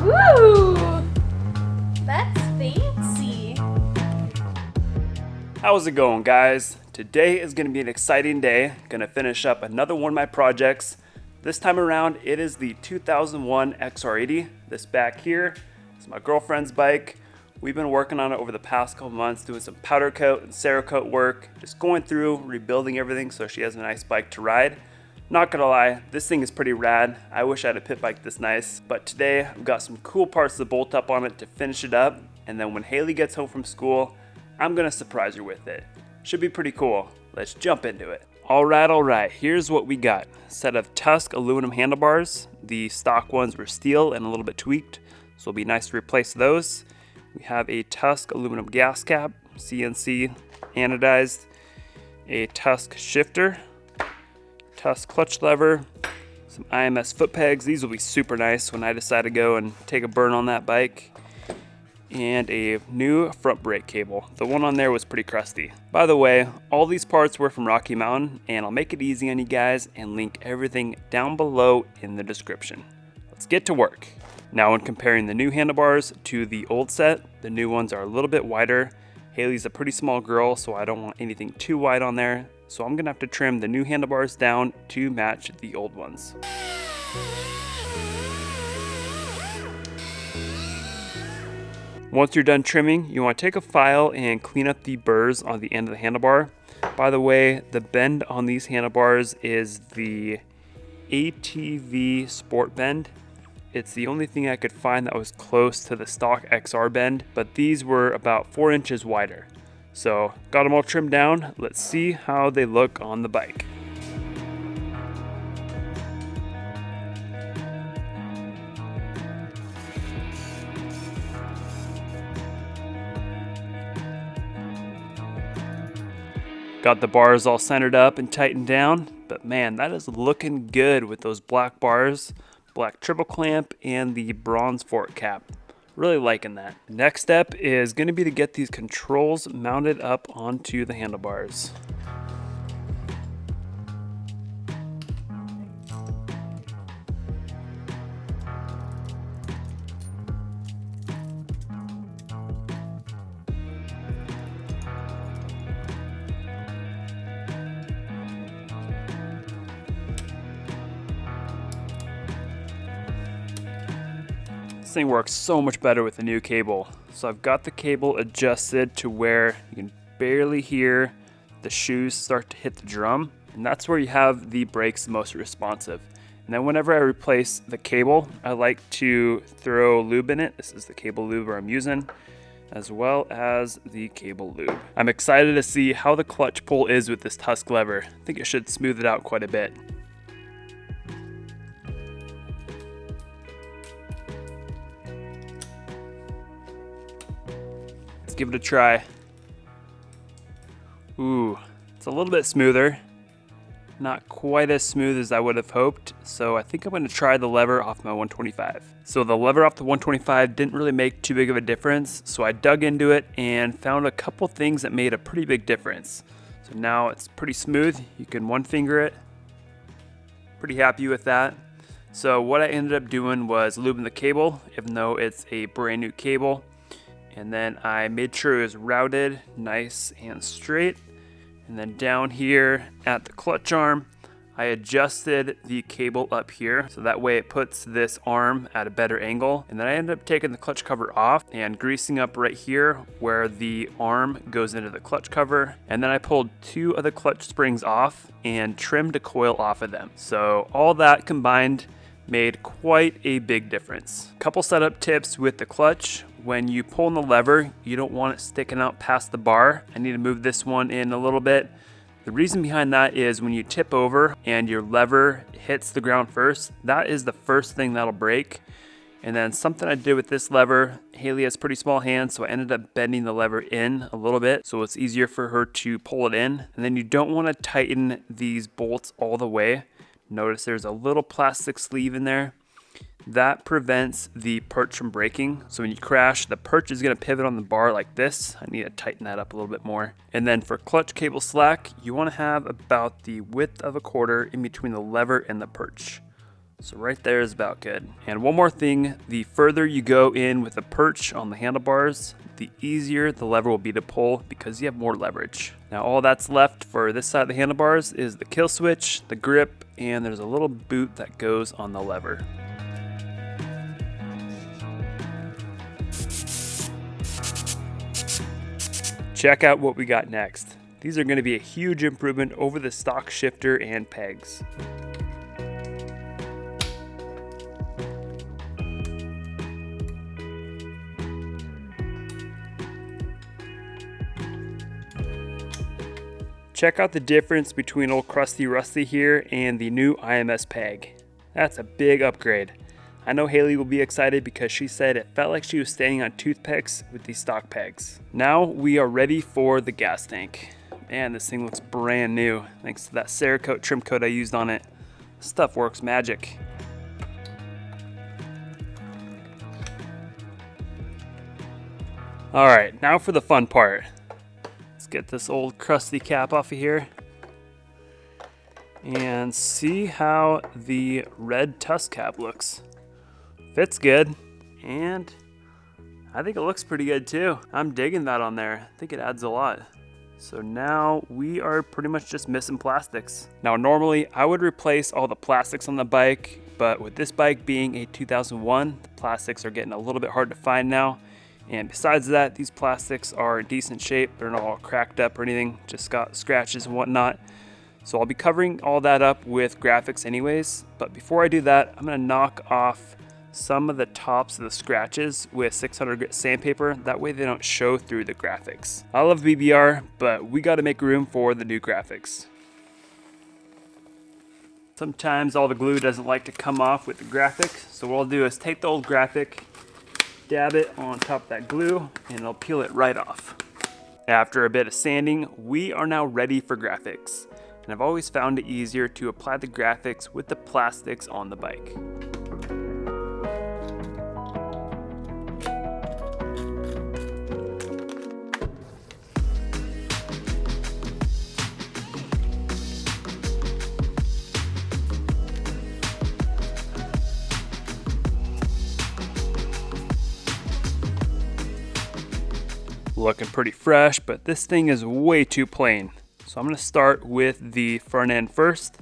Woo! That's fancy. How's it going, guys? Today is going to be an exciting day. Going to finish up another one of my projects. This time around, it is the 2001 XR80. This back here is my girlfriend's bike. We've been working on it over the past couple months, doing some powder coat and Cerakote work, just going through, rebuilding everything so she has a nice bike to ride. Not gonna lie, this thing is pretty rad. I wish I had a pit bike this nice, but today I've got some cool parts to bolt up on it to finish it up, and then when Haley gets home from school, I'm gonna surprise her with it. Should be pretty cool. Let's jump into it. All right, here's what we got. Set of Tusk aluminum handlebars. The stock ones were steel and a little bit tweaked, so it'll be nice to replace those. We have a Tusk aluminum gas cap, CNC anodized, a Tusk shifter, Tusk clutch lever, some IMS foot pegs. These will be super nice when I decide to go and take a burn on that bike. And a new front brake cable. The one on there was pretty crusty. By the way, all these parts were from Rocky Mountain, and I'll make it easy on you guys and link everything down below in the description. Let's get to work. Now, when comparing the new handlebars to the old set, the new ones are a little bit wider. Haley's a pretty small girl, so I don't want anything too wide on there. So I'm gonna have to trim the new handlebars down to match the old ones. Once you're done trimming, you want to take a file and clean up the burrs on the end of the handlebar. By the way, the bend on these handlebars is the ATV Sport Bend. It's the only thing I could find that was close to the stock XR bend, but these were about 4 inches wider. So got them all trimmed down. Let's see how they look on the bike. Got the bars all centered up and tightened down, but man, that is looking good with those black bars, black triple clamp, and the bronze fork cap. Really liking that. Next step is going to be to get these controls mounted up onto the handlebars. This thing works so much better with the new cable. So I've got the cable adjusted to where you can barely hear the shoes start to hit the drum, and that's where you have the brakes the most responsive. And then whenever I replace the cable, I like to throw lube in it. This is the cable lube I'm using, as well as the cable lube. I'm excited to see how the clutch pull is with this Tusk lever. I think it should smooth it out quite a bit. Give it a try. Ooh, it's a little bit smoother. Not quite as smooth as I would have hoped, so I think I'm going to try the lever off my 125. So the lever off the 125 didn't really make too big of a difference, so I dug into it and found a couple things that made a pretty big difference. So now it's pretty smooth. You can one finger it. Pretty happy with that. So what I ended up doing was lubing the cable, even though it's a brand new cable. And then I made sure it was routed nice and straight. And then down here at the clutch arm, I adjusted the cable up here, so that way it puts this arm at a better angle. And then I ended up taking the clutch cover off and greasing up right here where the arm goes into the clutch cover. And then I pulled 2 of the clutch springs off and trimmed a coil off of them. So all that combined made quite a big difference. Couple setup tips with the clutch. When you pull on the lever, you don't want it sticking out past the bar. I need to move this one in a little bit. The reason behind that is when you tip over and your lever hits the ground first, that is the first thing that'll break. And then something I did with this lever, Haley has pretty small hands, so I ended up bending the lever in a little bit so it's easier for her to pull it in. And then you don't want to tighten these bolts all the way. Notice there's a little plastic sleeve in there. That prevents the perch from breaking. So when you crash, the perch is going to pivot on the bar like this. I need to tighten that up a little bit more. And then for clutch cable slack, you want to have about the width of a quarter in between the lever and the perch. So right there is about good. And one more thing, the further you go in with the perch on the handlebars, the easier the lever will be to pull because you have more leverage. Now all that's left for this side of the handlebars is the kill switch, the grip, and there's a little boot that goes on the lever. Check out what we got next. These are going to be a huge improvement over the stock shifter and pegs. Check out the difference between old Crusty Rusty here and the new IMS peg. That's a big upgrade. I know Haley will be excited because she said it felt like she was standing on toothpicks with these stock pegs. Now we are ready for the gas tank. Man, this thing looks brand new thanks to that Cerakote trim coat I used on it. This stuff works magic. Alright, now for the fun part. Let's get this old crusty cap off of here and see how the red tusk cap looks. Fits good, and I think it looks pretty good too. I'm digging that on there. I think it adds a lot. So now we are pretty much just missing plastics. Now normally I would replace all the plastics on the bike, but with this bike being a 2001, the plastics are getting a little bit hard to find now. And besides that, these plastics are in decent shape. They're not all cracked up or anything, just got scratches and whatnot. So I'll be covering all that up with graphics anyways. But before I do that, I'm gonna knock off some of the tops of the scratches with 600 grit sandpaper. That way they don't show through the graphics. I love BBR, but we gotta make room for the new graphics. Sometimes all the glue doesn't like to come off with the graphic. So what I'll do is take the old graphic, dab it on top of that glue, and it'll peel it right off. After a bit of sanding, we are now ready for graphics. And I've always found it easier to apply the graphics with the plastics on the bike. Looking pretty fresh, but this thing is way too plain. So I'm going to start with the front end first,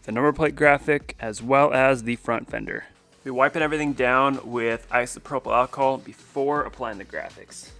the number plate graphic, as well as the front fender. We're wiping everything down with isopropyl alcohol before applying the graphics.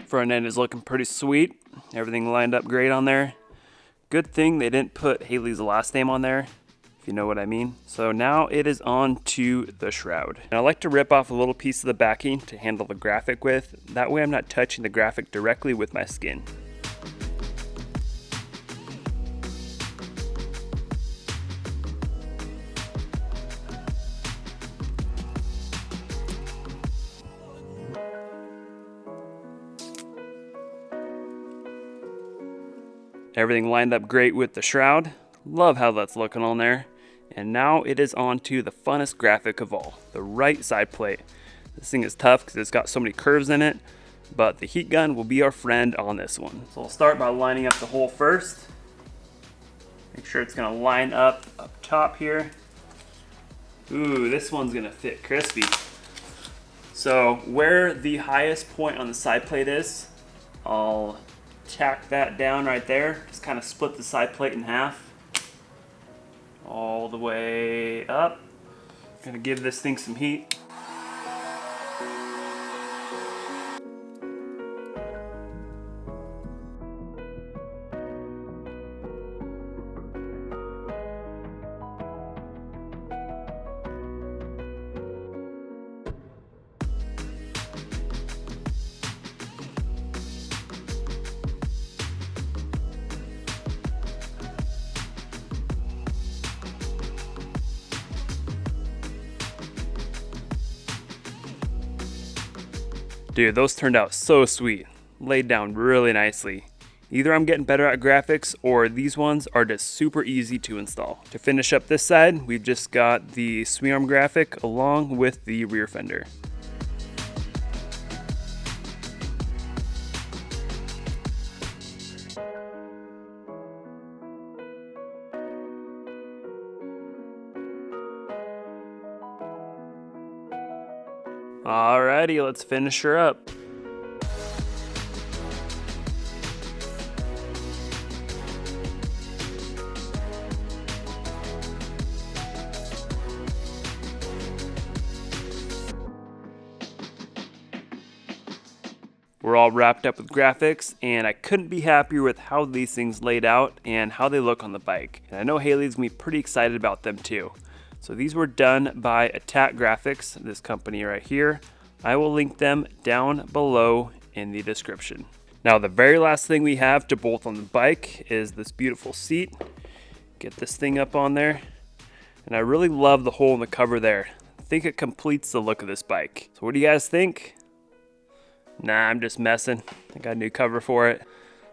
Front end is looking pretty sweet. Everything lined up great on there. Good thing they didn't put Haley's last name on there, if you know what I mean. So now it is on to the shroud. And I like to rip off a little piece of the backing to handle the graphic with. That way I'm not touching the graphic directly with my skin. Everything lined up great with the shroud. Love how that's looking on there. And now it is on to the funnest graphic of all, the right side plate. This thing is tough because it's got so many curves in it, but the heat gun will be our friend on this one. So I'll start by lining up the hole first. Make sure it's gonna line up top here. Ooh, this one's gonna fit crispy. So where the highest point on the side plate is, I'll tack that down right there. Just kind of split the side plate in half. All the way up. Gonna give this thing some heat. Dude, those turned out so sweet. Laid down really nicely. Either I'm getting better at graphics or these ones are just super easy to install. To finish up this side, we've just got the Swingarm graphic along with the rear fender. Alrighty, let's finish her up. We're all wrapped up with graphics, and I couldn't be happier with how these things laid out and how they look on the bike. And I know Haley's gonna be pretty excited about them too. So these were done by Attack Graphics, this company right here. I will link them down below in the description. Now the very last thing we have to bolt on the bike is this beautiful seat. Get this thing up on there. And I really love the hole in the cover there. I think it completes the look of this bike. So what do you guys think? Nah, I'm just messing. I got a new cover for it.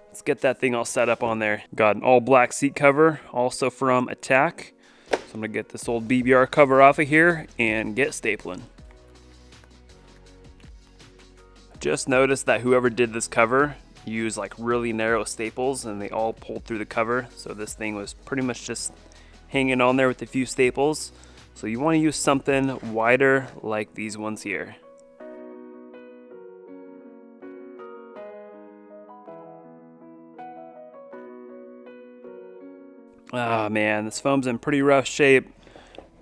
Let's get that thing all set up on there. Got an all black seat cover, also from Attack. So I'm gonna get this old BBR cover off of here and get stapling. Just noticed that whoever did this cover used like really narrow staples and they all pulled through the cover. So this thing was pretty much just hanging on there with a few staples. So you wanna use something wider like these ones here. Oh man, this foam's in pretty rough shape.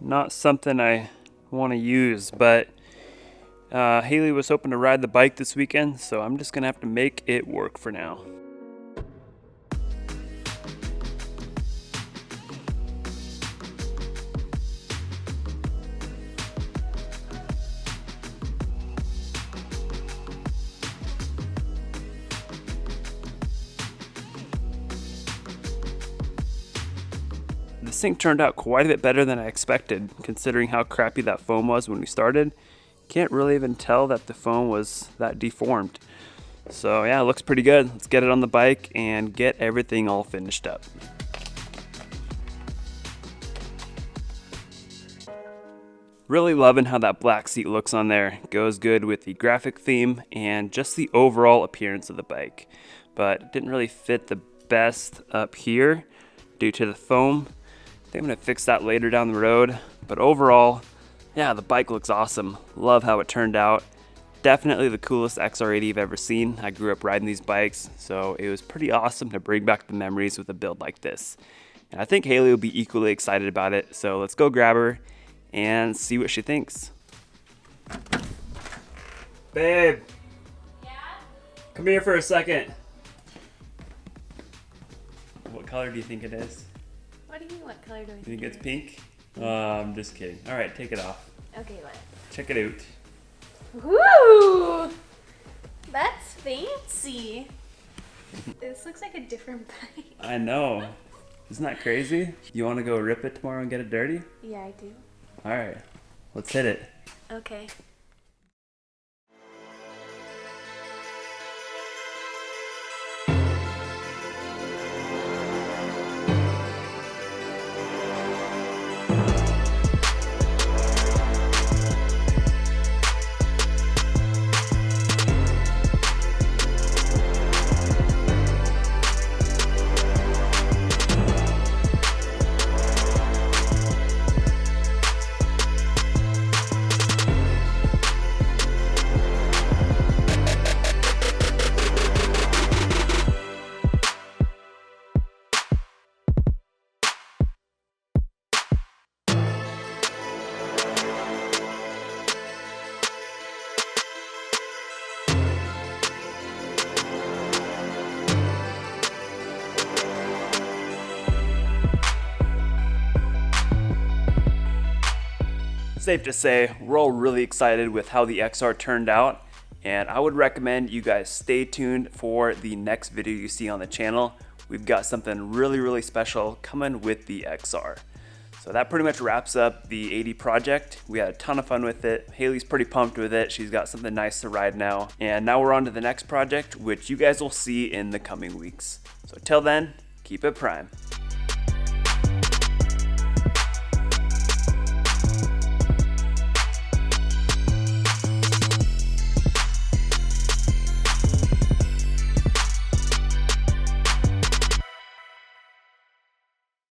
Not something I want to use, but Haley was hoping to ride the bike this weekend, so I'm just gonna have to make it work for now. This thing turned out quite a bit better than I expected, considering how crappy that foam was when we started. Can't really even tell that the foam was that deformed. So yeah, it looks pretty good. Let's get it on the bike and get everything all finished up. Really loving how that black seat looks on there. Goes good with the graphic theme and just the overall appearance of the bike. But it didn't really fit the best up here due to the foam. I think I'm gonna fix that later down the road. But overall, yeah, the bike looks awesome. Love how it turned out. Definitely the coolest XR80 I've ever seen. I grew up riding these bikes, so it was pretty awesome to bring back the memories with a build like this. And I think Haley will be equally excited about it, so let's go grab her and see what she thinks. Babe. Yeah? Come here for a second. What color do you think it is? What do you mean, what color do I You think it it's is? pink? I'm just kidding. All right, take it off. Okay, what? Check it out. Woo! That's fancy. This looks like a different bike. I know. Isn't that crazy? You want to go rip it tomorrow and get it dirty? Yeah, I do. All right, let's hit it. Okay. Safe to say, we're all really excited with how the XR turned out, and I would recommend you guys stay tuned for the next video you see on the channel. We've got something really special coming with the XR. So that pretty much wraps up the 80 project. We had a ton of fun with it. Haley's pretty pumped with it. She's got something nice to ride now. And now we're on to the next project, which you guys will see in the coming weeks. So till then, keep it prime.